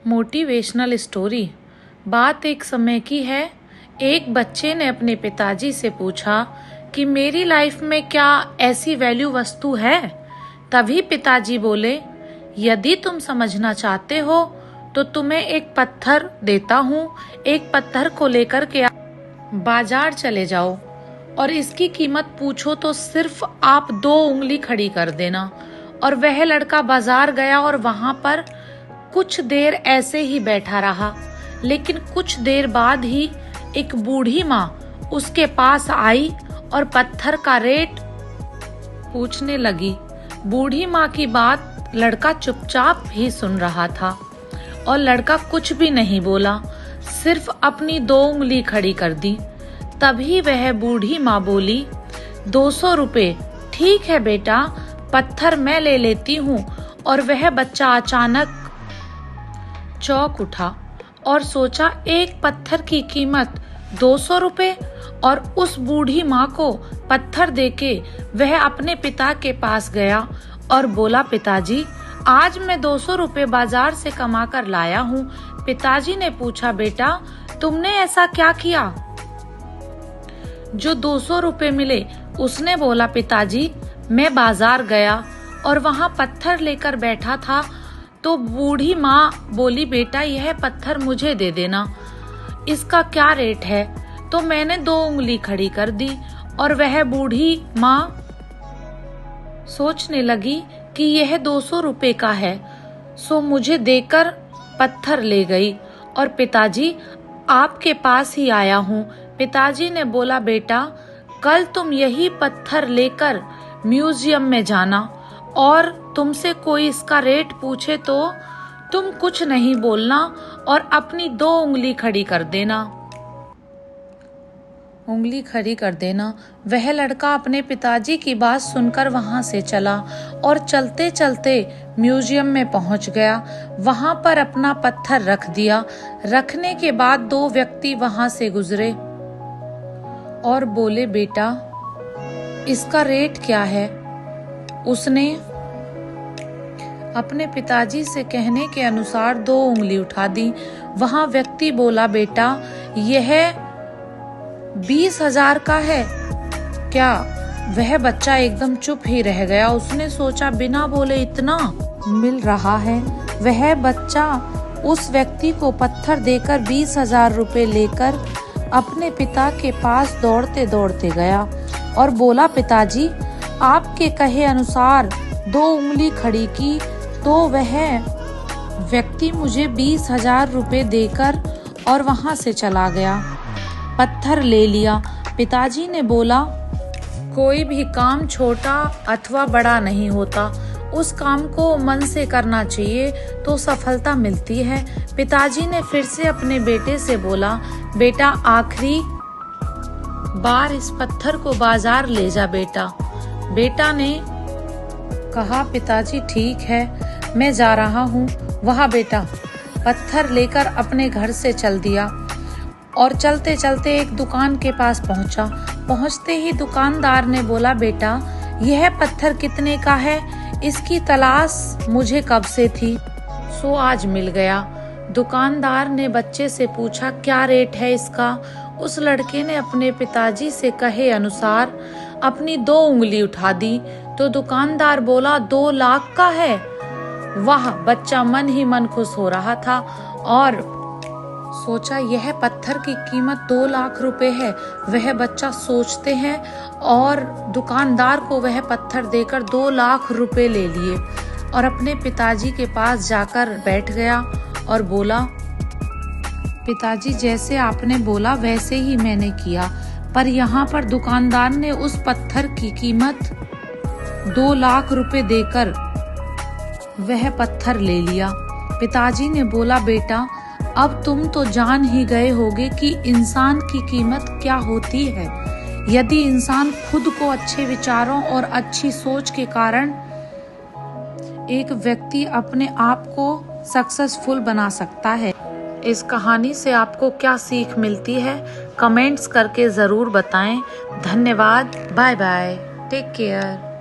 Motivational story. बात एक समय की है। एक बच्चे ने अपने पिताजी से पूछा कि मेरी लाइफ में क्या ऐसी वैल्यू वस्तु है। तभी पिताजी बोले, यदि तुम समझना चाहते हो तो तुम्हें एक पत्थर देता हूँ। एक पत्थर को लेकर के बाजार चले जाओ और इसकी कीमत पूछो तो सिर्फ आप 2 उंगली खड़ी कर देना। और वह लड़का बाजार गया और वहां पर कुछ देर ऐसे ही बैठा रहा। लेकिन कुछ देर बाद ही एक बूढ़ी माँ उसके पास आई और पत्थर का रेट पूछने लगी। बूढ़ी माँ की बात लड़का चुपचाप ही सुन रहा था और लड़का कुछ भी नहीं बोला, सिर्फ अपनी 2 उंगली खड़ी कर दी। तभी वह बूढ़ी माँ बोली, 200 रुपए। ठीक है बेटा, पत्थर मैं ले लेती हूँ। और वह बच्चा अचानक चौंक उठा और सोचा, एक पत्थर की कीमत 200 रुपए। और उस बूढ़ी माँ को पत्थर देके वह अपने पिता के पास गया और बोला, पिताजी आज मैं 200 रुपए बाजार से कमा कर लाया हूँ। पिताजी ने पूछा, बेटा तुमने ऐसा क्या किया जो 200 रुपए मिले? उसने बोला, पिताजी मैं बाजार गया और वहाँ पत्थर लेकर बैठा था तो बूढ़ी माँ बोली, बेटा यह पत्थर मुझे दे देना, इसका क्या रेट है? तो मैंने 2 उंगली खड़ी कर दी। और वह बूढ़ी माँ सोचने लगी कि यह 200 रुपए का है, सो मुझे देकर पत्थर ले गई और पिताजी आपके पास ही आया हूँ। पिताजी ने बोला, बेटा कल तुम यही पत्थर लेकर म्यूजियम में जाना और तुमसे कोई इसका रेट पूछे तो तुम कुछ नहीं बोलना और अपनी 2 उंगली खड़ी कर देना। वह लड़का अपने पिताजी की बात सुनकर वहां से चला और चलते चलते म्यूजियम में पहुंच गया। वहां पर अपना पत्थर रख दिया। रखने के बाद 2 व्यक्ति वहां से गुजरे और बोले, बेटा इसका रेट क्या है? उसने अपने पिताजी से कहने के अनुसार 2 उंगली उठा दी। वहां व्यक्ति बोला, बेटा यह 20,000 का है क्या? वह बच्चा एकदम चुप ही रह गया। उसने सोचा, बिना बोले इतना मिल रहा है। वह बच्चा उस व्यक्ति को पत्थर देकर 20,000 रुपए लेकर अपने पिता के पास दौड़ते दौड़ते गया और बोला, पिताजी आपके कहे अनुसार 2 उंगली खड़ी की तो वह व्यक्ति मुझे 20,000 रुपए देकर और वहां से चला गया, पत्थर ले लिया। पिताजी ने बोला, कोई भी काम छोटा अथवा बड़ा नहीं होता, उस काम को मन से करना चाहिए तो सफलता मिलती है। पिताजी ने फिर से अपने बेटे से बोला, बेटा आखिरी बार इस पत्थर को बाजार ले जा बेटा। बेटा ने कहा, पिताजी ठीक है मैं जा रहा हूँ। वह बेटा पत्थर लेकर अपने घर से चल दिया और चलते चलते एक दुकान के पास पहुंचा। पहुंचते ही दुकानदार ने बोला, बेटा यह पत्थर कितने का है? इसकी तलाश मुझे कब से थी, सो आज मिल गया। दुकानदार ने बच्चे से पूछा, क्या रेट है इसका? उस लड़के ने अपने पिताजी से कहे अनुसार अपनी 2 उंगली उठा दी तो दुकानदार बोला, 2 लाख का है। वह बच्चा मन ही मन खुश हो रहा था और सोचा, यह पत्थर की कीमत 2 लाख रुपए है। वह बच्चा सोचते हैं और दुकानदार को वह पत्थर देकर 2 लाख रुपए ले लिए और अपने पिताजी के पास जाकर बैठ गया और बोला, पिताजी जैसे आपने बोला वैसे ही मैंने किया, पर यहाँ पर दुकानदार ने उस पत्थर की कीमत 2 लाख रुपए देकर वह पत्थर ले लिया। पिताजी ने बोला, बेटा अब तुम तो जान ही गए होगे कि इंसान की कीमत क्या होती है। यदि इंसान खुद को अच्छे विचारों और अच्छी सोच के कारण एक व्यक्ति अपने आप को सक्सेसफुल बना सकता है। इस कहानी से आपको क्या सीख मिलती है, कमेंट्स करके जरूर बताएं। धन्यवाद, बाय बाय, टेक केयर।